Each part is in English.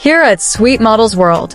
Here at Sweet Models World,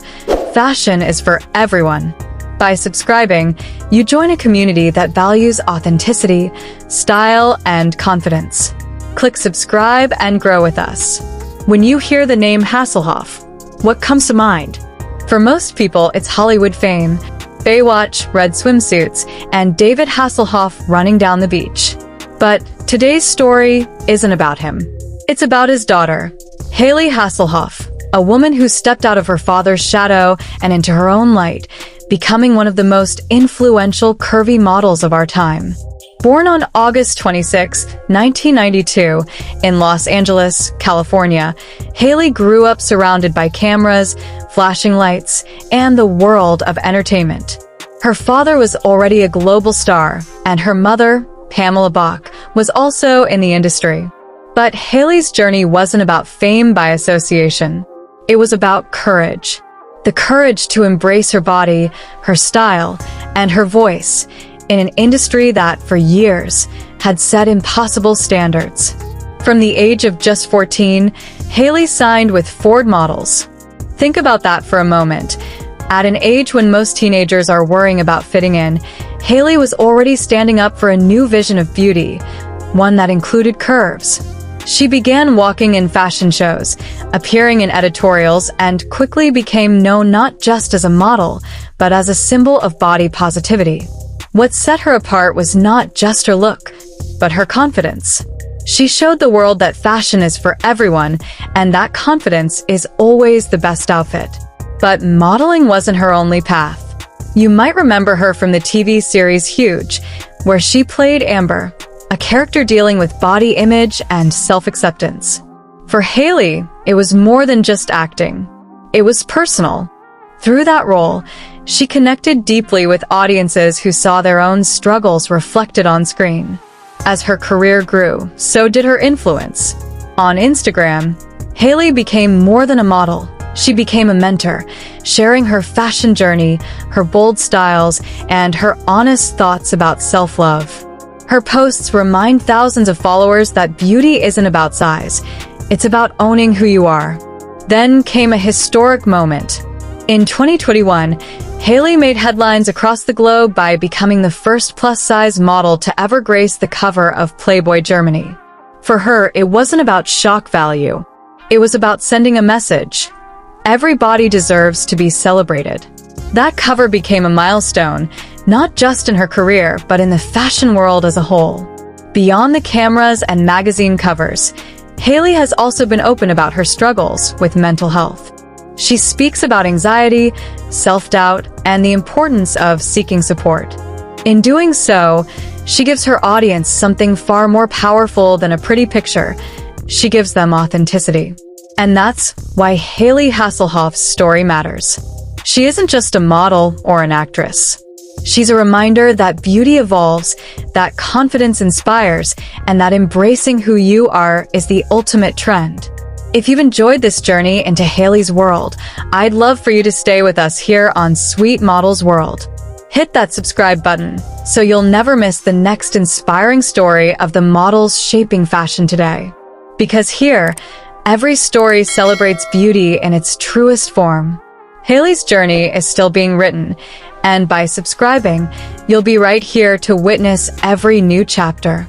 fashion is for everyone. By subscribing, you join a community that values authenticity, style, and confidence. Click subscribe and grow with us. When you hear the name Hasselhoff, what comes to mind? For most people, it's Hollywood fame, Baywatch, red swimsuits, and David Hasselhoff running down the beach. But today's story isn't about him. It's about his daughter, Hayley Hasselhoff, a woman who stepped out of her father's shadow and into her own light, becoming one of the most influential curvy models of our time. Born on August 26, 1992, in Los Angeles, California, Hayley grew up surrounded by cameras, flashing lights, and the world of entertainment. Her father was already a global star, and her mother, Pamela Bach, was also in the industry. But Hayley's journey wasn't about fame by association. It was about courage. The courage to embrace her body, her style, and her voice in an industry that, for years, had set impossible standards. From the age of just 14, Hayley signed with Ford Models. Think about that for a moment. At an age when most teenagers are worrying about fitting in, Hayley was already standing up for a new vision of beauty, one that included curves. She began walking in fashion shows, appearing in editorials, and quickly became known not just as a model, but as a symbol of body positivity. What set her apart was not just her look, but her confidence. She showed the world that fashion is for everyone, and that confidence is always the best outfit. But modeling wasn't her only path. You might remember her from the TV series Huge, where she played Amber, a character dealing with body image and self-acceptance. For Hayley, it was more than just acting. It was personal. Through that role, she connected deeply with audiences who saw their own struggles reflected on screen. As her career grew, so did her influence. On Instagram, Hayley became more than a model. She became a mentor, sharing her fashion journey, her bold styles, and her honest thoughts about self-love. Her posts remind thousands of followers that beauty isn't about size. It's about owning who you are. Then came a historic moment. In 2021, Hayley made headlines across the globe by becoming the first plus-size model to ever grace the cover of Playboy Germany. For her, it wasn't about shock value. It was about sending a message. Every body deserves to be celebrated. That cover became a milestone, not just in her career, but in the fashion world as a whole. Beyond the cameras and magazine covers, Hayley has also been open about her struggles with mental health. She speaks about anxiety, self-doubt, and the importance of seeking support. In doing so, she gives her audience something far more powerful than a pretty picture. She gives them authenticity. And that's why Hayley Hasselhoff's story matters. She isn't just a model or an actress. She's a reminder that beauty evolves, that confidence inspires, and that embracing who you are is the ultimate trend. If you've enjoyed this journey into Hayley's world, I'd love for you to stay with us here on Sweet Models World. Hit that subscribe button so you'll never miss the next inspiring story of the models shaping fashion today. Because here, every story celebrates beauty in its truest form. Hayley's journey is still being written, and by subscribing, you'll be right here to witness every new chapter.